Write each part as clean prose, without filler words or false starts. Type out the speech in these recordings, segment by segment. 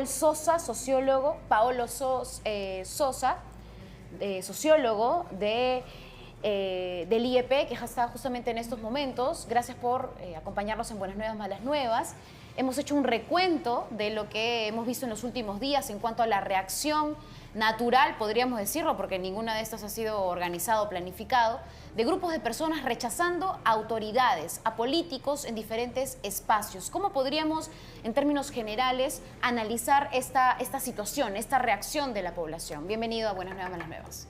Sosa, sociólogo, Sosa, sociólogo del IEP, que está justamente en estos momentos. Gracias por acompañarnos en Buenas Nuevas, Malas Nuevas. Hemos hecho un recuento de lo que hemos visto en los últimos días en cuanto a la reacción natural, podríamos decirlo, porque ninguna de estas ha sido organizado o planificado, de grupos de personas rechazando a autoridades, a políticos en diferentes espacios. ¿Cómo podríamos, en términos generales, analizar esta situación, esta reacción de la población? Bienvenido a Buenas Nuevas, Malas Nuevas.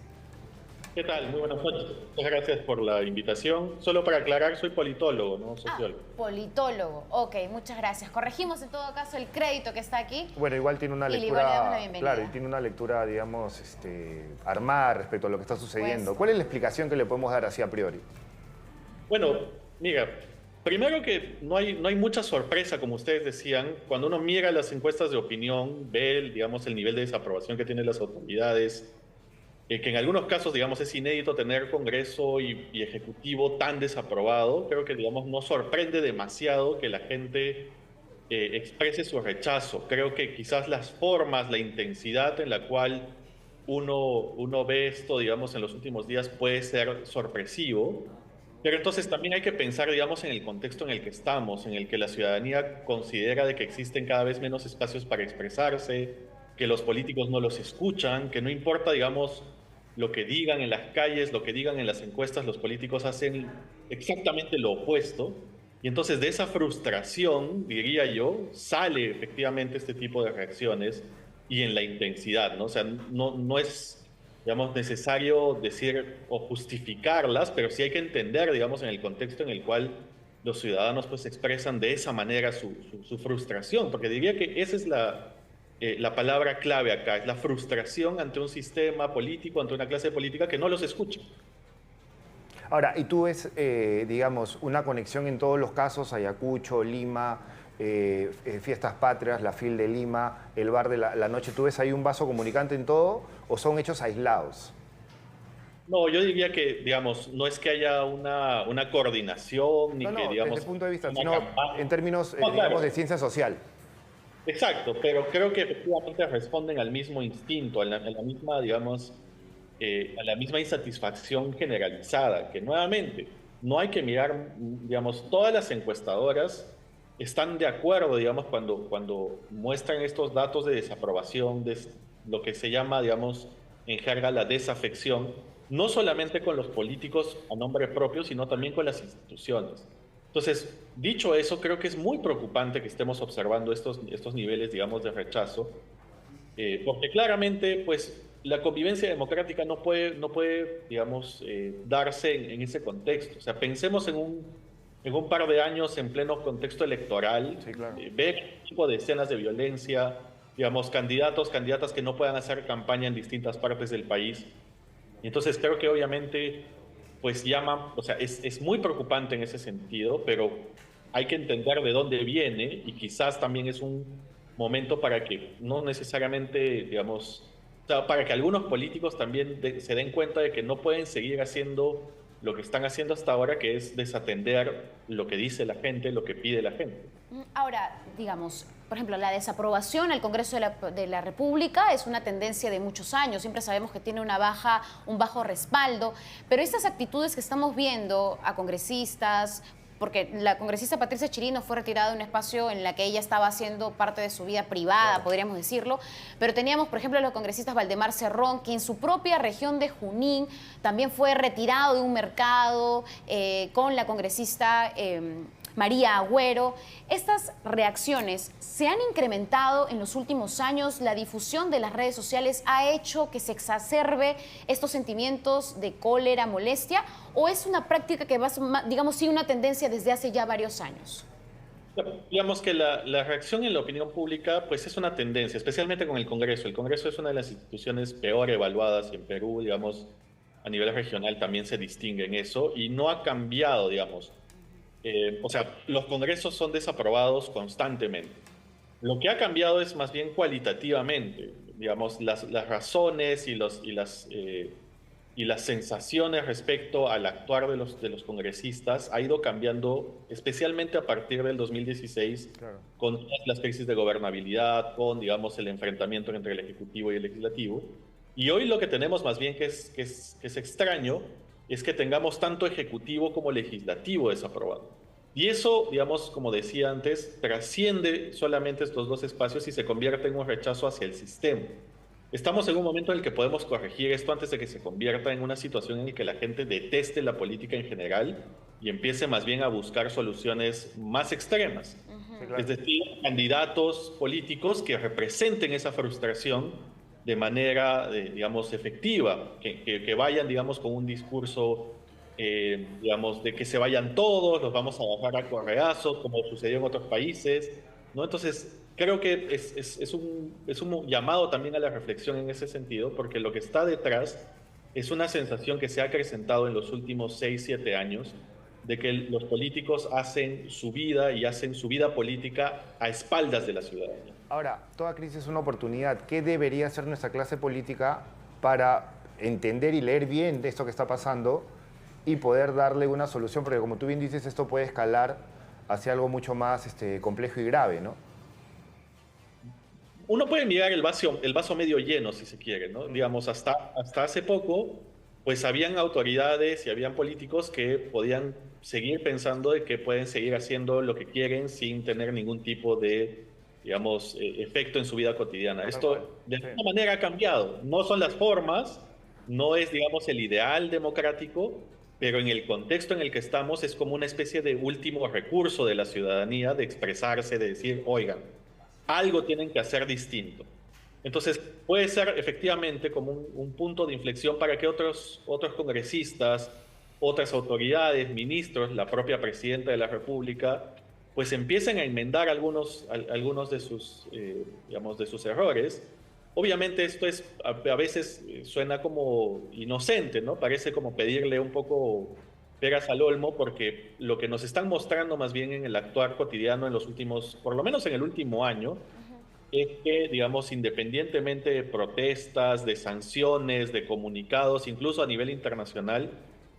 ¿Qué tal? Muy buenas noches. Muchas gracias por la invitación. Solo para aclarar, soy politólogo, no sociólogo. Politólogo. Ok, muchas gracias. Corregimos en todo caso el crédito que está aquí. Bueno, igual tiene una lectura, claro, y tiene una lectura, digamos, armada respecto a lo que está sucediendo. Pues, ¿cuál es la explicación que le podemos dar así a priori? Bueno, mira, primero que no hay mucha sorpresa, como ustedes decían. Cuando uno mira las encuestas de opinión, ve, digamos, el nivel de desaprobación que tienen las autoridades, que en algunos casos, digamos, es inédito tener Congreso y Ejecutivo tan desaprobado. Creo que, digamos, no sorprende demasiado que la gente exprese su rechazo. Creo que quizás las formas, la intensidad en la cual uno ve esto, digamos, en los últimos días puede ser sorpresivo. Pero entonces también hay que pensar, digamos, en el contexto en el que estamos, en el que la ciudadanía considera de que existen cada vez menos espacios para expresarse, que los políticos no los escuchan, que no importa, digamos, lo que digan en las calles, lo que digan en las encuestas, los políticos hacen exactamente lo opuesto. Y entonces de esa frustración, diría yo, sale efectivamente este tipo de reacciones y en la intensidad, ¿no? O sea, no es, digamos, necesario decir o justificarlas, pero sí hay que entender, digamos, en el contexto en el cual los ciudadanos pues expresan de esa manera su frustración, porque diría que esa es la palabra clave acá, es la frustración ante un sistema político, ante una clase política que no los escucha. Ahora, ¿y tú ves, digamos, una conexión en todos los casos, Ayacucho, Lima, Fiestas Patrias, la FIL de Lima, el Bar de la Noche? ¿Tú ves ahí un vaso comunicante en todo o son hechos aislados? No, yo diría que, digamos, no es que haya una coordinación, ni que, digamos... desde el punto de vista, sino en términos, digamos, claro, de ciencia social. Exacto, pero creo que efectivamente responden al mismo instinto, a la misma, digamos, a la misma insatisfacción generalizada, que nuevamente no hay que mirar, digamos, todas las encuestadoras están de acuerdo, digamos, cuando muestran estos datos de desaprobación, de lo que se llama, digamos, en jerga la desafección, no solamente con los políticos a nombre propio, sino también con las instituciones. Entonces, dicho eso, creo que es muy preocupante que estemos observando estos niveles, digamos, de rechazo, porque claramente, pues, la convivencia democrática no puede digamos, darse en ese contexto. O sea, pensemos en un par de años en pleno contexto electoral, sí, claro, ver este tipo de escenas de violencia, digamos, candidatos, candidatas que no puedan hacer campaña en distintas partes del país. Y entonces creo que obviamente pues llama, o sea, es muy preocupante en ese sentido, pero hay que entender de dónde viene y quizás también es un momento para que no necesariamente, digamos, o sea, para que algunos políticos también se den cuenta de que no pueden seguir haciendo lo que están haciendo hasta ahora, que es desatender lo que dice la gente, lo que pide la gente. Ahora, digamos, por ejemplo, la desaprobación al Congreso de la República es una tendencia de muchos años. Siempre sabemos que tiene un bajo respaldo, pero estas actitudes que estamos viendo a congresistas, porque la congresista Patricia Chirino fue retirada de un espacio en la que ella estaba haciendo parte de su vida privada, claro, podríamos decirlo, pero teníamos, por ejemplo, a los congresistas Valdemar Cerrón, que en su propia región de Junín también fue retirado de un mercado, con la congresista María Agüero. Estas reacciones se han incrementado en los últimos años. La difusión de las redes sociales ha hecho que se exacerbe estos sentimientos de cólera, molestia, o es una práctica que va, digamos, sí, una tendencia desde hace ya varios años. Digamos que la reacción en la opinión pública pues es una tendencia, especialmente con el Congreso. El Congreso es una de las instituciones peor evaluadas y en Perú, digamos, a nivel regional también se distingue en eso y no ha cambiado, digamos. O sea, los congresos son desaprobados constantemente. Lo que ha cambiado es más bien cualitativamente, digamos, las razones y y las sensaciones respecto al actuar de los congresistas ha ido cambiando, especialmente a partir del 2016, Claro. con todas las crisis de gobernabilidad, con, digamos, el enfrentamiento entre el Ejecutivo y el Legislativo. Y hoy lo que tenemos más bien que es extraño es que tengamos tanto Ejecutivo como Legislativo desaprobado. Y eso, digamos, como decía antes, trasciende solamente estos dos espacios y se convierte en un rechazo hacia el sistema. Estamos en un momento en el que podemos corregir esto antes de que se convierta en una situación en la que la gente deteste la política en general y empiece más bien a buscar soluciones más extremas. Sí, claro. Es decir, candidatos políticos que representen esa frustración de manera, digamos, efectiva, que vayan, digamos, con un discurso, digamos, de que se vayan todos, los vamos a bajar a correazos, como sucedió en otros países, ¿no? Entonces, creo que es un llamado también a la reflexión en ese sentido, porque lo que está detrás es una sensación que se ha acrecentado en los últimos 6, 7 años, de que los políticos hacen su vida y hacen su vida política a espaldas de la ciudadanía. Ahora, toda crisis es una oportunidad. ¿Qué debería hacer nuestra clase política para entender y leer bien de esto que está pasando y poder darle una solución? Porque como tú bien dices, esto puede escalar hacia algo mucho más complejo y grave, ¿no? Uno puede mirar el vaso medio lleno, si se quiere, ¿no? Digamos, hasta hace poco, pues habían autoridades y habían políticos que podían seguir pensando de que pueden seguir haciendo lo que quieren sin tener ningún tipo de, digamos, efecto en su vida cotidiana. Esto de alguna manera ha cambiado. No son las formas, no es, digamos, el ideal democrático, pero en el contexto en el que estamos es como una especie de último recurso de la ciudadanía de expresarse, de decir, oigan, algo tienen que hacer distinto. Entonces, puede ser efectivamente como un punto de inflexión para que otros congresistas, otras autoridades, ministros, la propia presidenta de la República, pues empiecen a enmendar algunos de sus, digamos, de sus errores. Obviamente esto es, a veces suena como inocente, ¿no? Parece como pedirle un poco peras al olmo, porque lo que nos están mostrando más bien en el actuar cotidiano en los últimos, por lo menos en el último año, es que, digamos, independientemente de protestas, de sanciones, de comunicados, incluso a nivel internacional,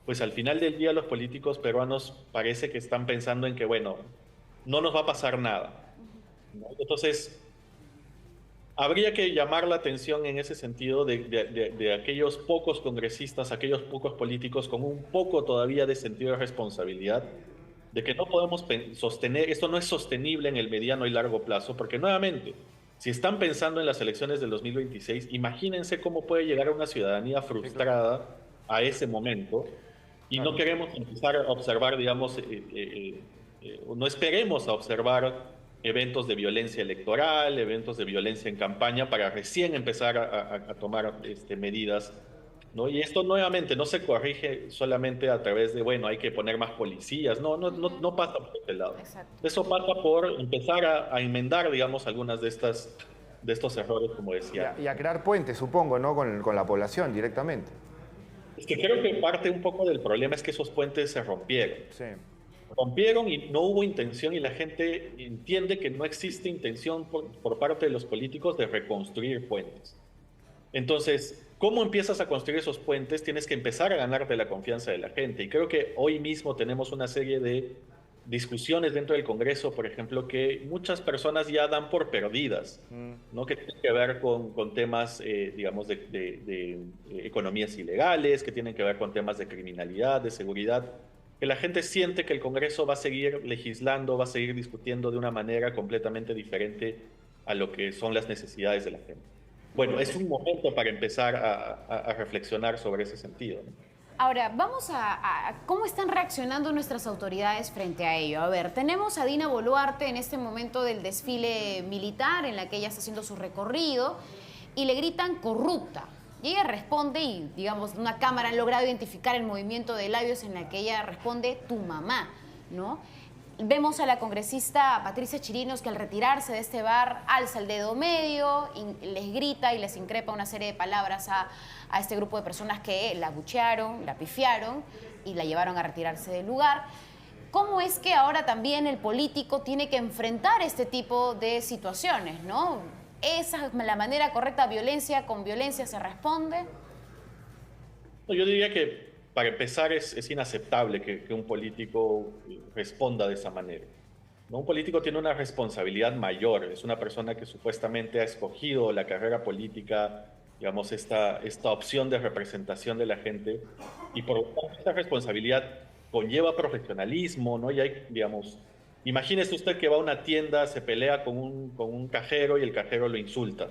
pues al final del día los políticos peruanos parece que están pensando en que, bueno, no nos va a pasar nada, ¿no? Entonces, habría que llamar la atención en ese sentido de aquellos pocos congresistas, aquellos pocos políticos con un poco todavía de sentido de responsabilidad, de que no podemos sostener, esto no es sostenible en el mediano y largo plazo, porque nuevamente, si están pensando en las elecciones del 2026, imagínense cómo puede llegar a una ciudadanía frustrada a ese momento, y no queremos empezar a observar, digamos, no esperemos a observar eventos de violencia electoral, eventos de violencia en campaña, para recién empezar a tomar medidas, ¿no? Y esto nuevamente no se corrige solamente a través de, bueno, hay que poner más policías, no pasa por este lado. Exacto. Eso pasa por empezar a enmendar, digamos, algunas de estos errores, como decía. Y a crear puentes, supongo, ¿no? Con la población directamente. Es que creo que parte un poco del problema es que esos puentes se rompieron. Sí. Rompieron y no hubo intención, y la gente entiende que no existe intención por parte de los políticos de reconstruir puentes. Entonces, ¿cómo empiezas a construir esos puentes? Tienes que empezar a ganarte la confianza de la gente. Y creo que hoy mismo tenemos una serie de discusiones dentro del Congreso, por ejemplo, que muchas personas ya dan por perdidas, ¿no? Que tienen que ver con temas, digamos, de economías ilegales, que tienen que ver con temas de criminalidad, de seguridad, que la gente siente que el Congreso va a seguir legislando, va a seguir discutiendo de una manera completamente diferente a lo que son las necesidades de la gente. Bueno, es un momento para empezar a reflexionar sobre ese sentido, ¿no? Ahora, vamos a cómo están reaccionando nuestras autoridades frente a ello. A ver, tenemos a Dina Boluarte en este momento del desfile militar, en la que ella está haciendo su recorrido, y le gritan corrupta. Y ella responde, y digamos, una cámara ha logrado identificar el movimiento de labios en la que ella responde, tu mamá, ¿no? Vemos a la congresista Patricia Chirinos que al retirarse de este bar alza el dedo medio y les grita y les increpa una serie de palabras a este grupo de personas que la abuchearon, la pifiaron y la llevaron a retirarse del lugar. ¿Cómo es que ahora también el político tiene que enfrentar este tipo de situaciones, ¿no? ¿Esa es la manera correcta? ¿Violencia con violencia se responde? No, yo diría que para empezar es inaceptable que un político responda de esa manera, ¿no? Un político tiene una responsabilidad mayor, es una persona que supuestamente ha escogido la carrera política, digamos, esta opción de representación de la gente, y por lo tanto esta responsabilidad conlleva profesionalismo, ¿no? Y hay, digamos, imagínese usted que va a una tienda, se pelea con un cajero y el cajero lo insulta,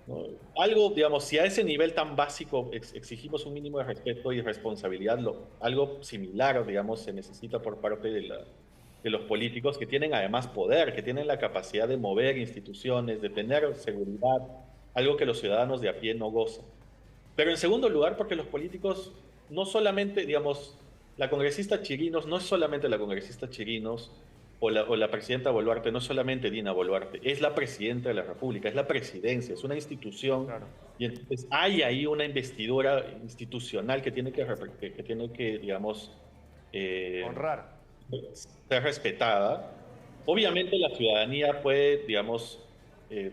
¿no? Algo, digamos, si a ese nivel tan básico exigimos un mínimo de respeto y responsabilidad, algo similar, digamos, se necesita por parte de los políticos que tienen además poder, que tienen la capacidad de mover instituciones, de tener seguridad, algo que los ciudadanos de a pie no gozan. Pero en segundo lugar, porque los políticos no solamente, digamos, la congresista Chirinos no es solamente la congresista Chirinos o la presidenta Boluarte, no es solamente Dina Boluarte, es la presidenta de la República, es la presidencia, es una institución. Claro. Y entonces hay ahí una investidura institucional que tiene que digamos, Honrar. ser respetada. Obviamente la ciudadanía puede, digamos, eh,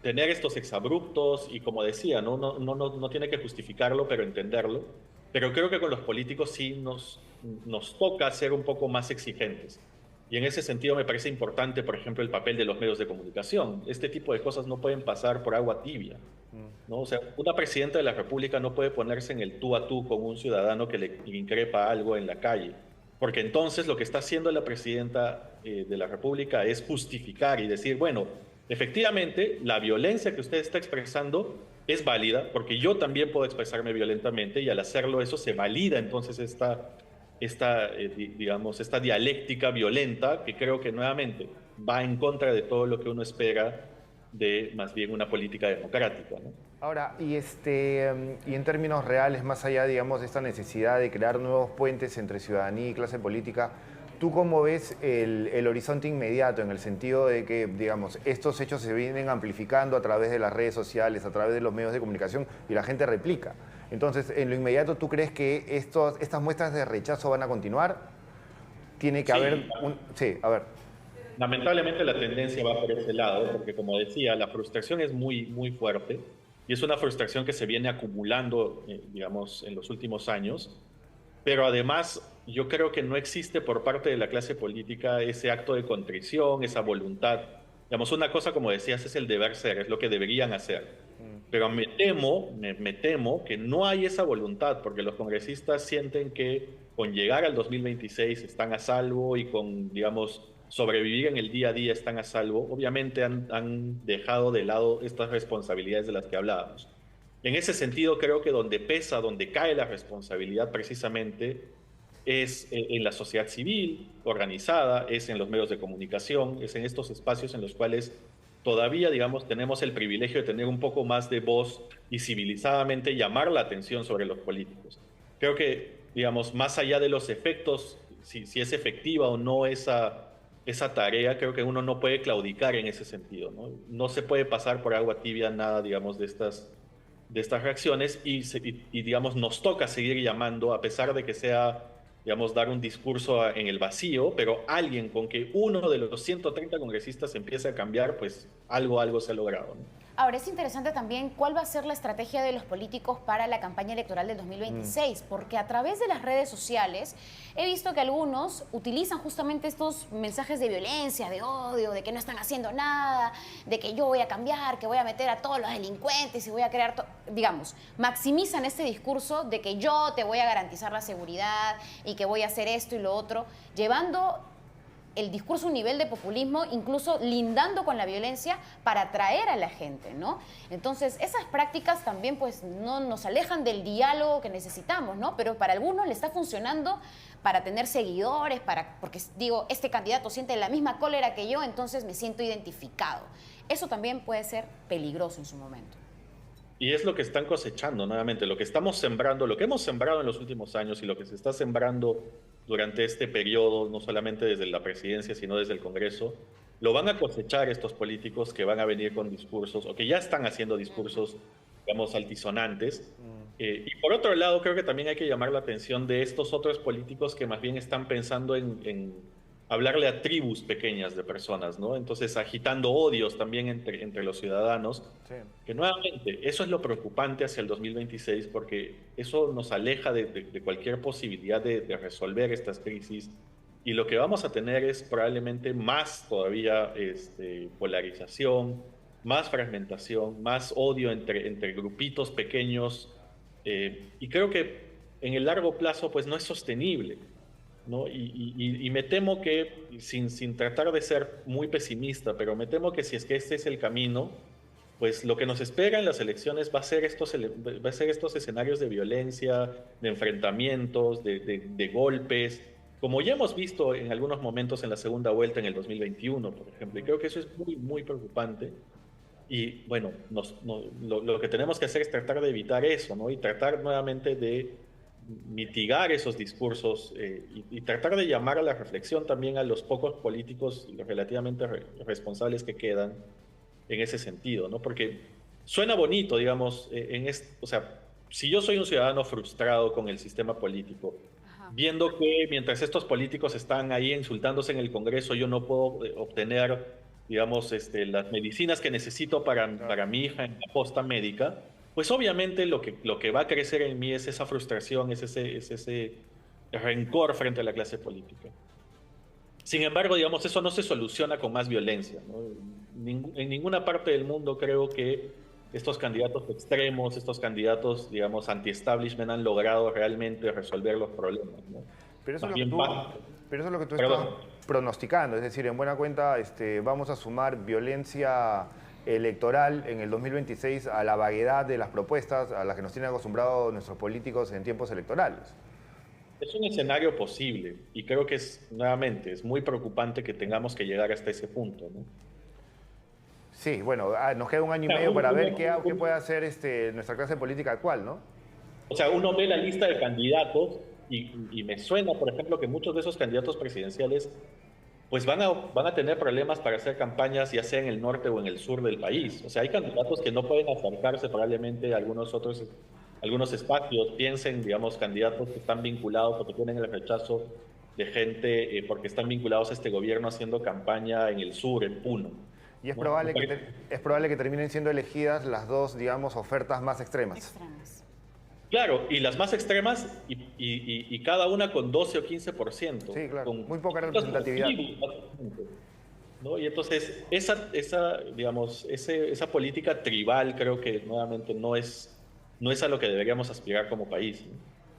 tener estos exabruptos y como decía, no tiene que justificarlo, pero entenderlo. Pero creo que con los políticos sí nos toca ser un poco más exigentes. Y en ese sentido me parece importante, por ejemplo, el papel de los medios de comunicación. Este tipo de cosas no pueden pasar por agua tibia, ¿no? O sea, una presidenta de la República no puede ponerse en el tú a tú con un ciudadano que le increpa algo en la calle, porque entonces lo que está haciendo la presidenta de la República es justificar y decir, bueno, efectivamente, la violencia que usted está expresando es válida, porque yo también puedo expresarme violentamente y al hacerlo eso se valida entonces digamos, esta dialéctica violenta que creo que nuevamente va en contra de todo lo que uno espera de más bien una política democrática, ¿no? Ahora, y en términos reales, más allá, digamos, de esta necesidad de crear nuevos puentes entre ciudadanía y clase política, ¿tú cómo ves el horizonte inmediato en el sentido de que, digamos, estos hechos se vienen amplificando a través de las redes sociales, a través de los medios de comunicación y la gente replica? Entonces, en lo inmediato, ¿tú crees que estas muestras de rechazo van a continuar? Tiene que Sí, haber Sí, a ver. lamentablemente la tendencia va por ese lado, porque como decía, la frustración es muy fuerte y es una frustración que se viene acumulando, digamos, en los últimos años. Pero además, yo creo que no existe por parte de la clase política ese acto de contrición, esa voluntad. Digamos, una cosa, como decías, es el deber ser, es lo que deberían hacer. Pero me temo que no hay esa voluntad, porque los congresistas sienten que con llegar al 2026 están a salvo y con, digamos, sobrevivir en el día a día están a salvo. Obviamente han dejado de lado estas responsabilidades de las que hablábamos. En ese sentido, creo que donde pesa, donde cae la responsabilidad precisamente es en la sociedad civil organizada, es en los medios de comunicación, es en estos espacios en los cuales todavía, digamos, tenemos el privilegio de tener un poco más de voz y civilizadamente llamar la atención sobre los políticos. Creo que, digamos, más allá de los efectos, si es efectiva o no esa tarea, creo que uno no puede claudicar en ese sentido, ¿no? No se puede pasar por agua tibia nada, digamos, de estas reacciones y, digamos, nos toca seguir llamando, a pesar de que sea, digamos, dar un discurso en el vacío, pero alguien con que uno de los 130 congresistas empiece a cambiar, pues algo se ha logrado, ¿no? Ahora, es interesante también cuál va a ser la estrategia de los políticos para la campaña electoral del 2026, porque a través de las redes sociales he visto que algunos utilizan justamente estos mensajes de violencia, de odio, de que no están haciendo nada, de que yo voy a cambiar, que voy a meter a todos los delincuentes y voy a crear, digamos, maximizan este discurso de que yo te voy a garantizar la seguridad y que voy a hacer esto y lo otro, llevando el discurso a un nivel de populismo, incluso lindando con la violencia para atraer a la gente, ¿no? Entonces, esas prácticas también pues no nos alejan del diálogo que necesitamos, ¿no? Pero para algunos le está funcionando para tener seguidores, porque digo, este candidato siente la misma cólera que yo, entonces me siento identificado. Eso también puede ser peligroso en su momento. Y es lo que están cosechando nuevamente, lo que estamos sembrando, lo que hemos sembrado en los últimos años y lo que se está sembrando durante este periodo, no solamente desde la presidencia, sino desde el Congreso, lo van a cosechar estos políticos que van a venir con discursos o que ya están haciendo discursos, digamos, altisonantes. Y por otro lado, creo que también hay que llamar la atención de estos otros políticos que más bien están pensando en hablarle a tribus pequeñas de personas, ¿no? Entonces agitando odios también entre los ciudadanos, Sí. que nuevamente eso es lo preocupante hacia el 2026 porque eso nos aleja de cualquier posibilidad de resolver estas crisis y lo que vamos a tener es probablemente más todavía polarización, más fragmentación, más odio entre grupitos pequeños y creo que en el largo plazo pues no es sostenible. ¿No? Y me temo que, sin tratar de ser muy pesimista, pero me temo que si es que este es el camino, pues lo que nos espera en las elecciones va a ser estos escenarios de violencia, de enfrentamientos, de golpes, como ya hemos visto en algunos momentos en la segunda vuelta en el 2021, por ejemplo. Y creo que eso es muy, muy preocupante. Y bueno, lo que tenemos que hacer es tratar de evitar eso, ¿no? Y tratar nuevamente de mitigar esos discursos y tratar de llamar a la reflexión también a los pocos políticos relativamente responsables que quedan en ese sentido, ¿no? Porque suena bonito, digamos, o sea, si yo soy un ciudadano frustrado con el sistema político, Ajá. viendo que mientras estos políticos están ahí insultándose en el Congreso, yo no puedo obtener, digamos, las medicinas que necesito para mi hija en la posta médica, pues obviamente lo que va a crecer en mí es esa frustración, es ese rencor frente a la clase política. Sin embargo, digamos, eso no se soluciona con más violencia, ¿no? En ninguna parte del mundo creo que estos candidatos extremos, estos candidatos, digamos, anti-establishment han logrado realmente resolver los problemas, ¿no? Pero eso, Más es lo que bien, pero eso es lo que tú perdón. estás pronosticando, es decir, en buena cuenta vamos a sumar violencia electoral en el 2026 a la vaguedad de las propuestas a las que nos tienen acostumbrados nuestros políticos en tiempos electorales. Es un escenario posible y creo que nuevamente, es muy preocupante que tengamos que llegar hasta ese punto, ¿no? Sí, bueno, nos queda un año y medio para ver qué puede hacer nuestra clase política actual, ¿no? O sea, uno ve la lista de candidatos y me suena, por ejemplo, que muchos de esos candidatos presidenciales pues van a tener problemas para hacer campañas, ya sea en el norte o en el sur del país. O sea, hay candidatos que no pueden acercarse probablemente a algunos espacios. Piensen, digamos, candidatos que están vinculados o que tienen el rechazo de gente porque están vinculados a este gobierno haciendo campaña en el sur, en Puno. Y es ¿No? probable es probable que terminen siendo elegidas las dos, digamos, ofertas más extremas. Extremas. Claro, y las más extremas, y cada una con 12 o 15%. Sí, claro, Con muy poca representatividad. ¿No? Y entonces, digamos, esa política tribal creo que nuevamente no es a lo que deberíamos aspirar como país, ¿no?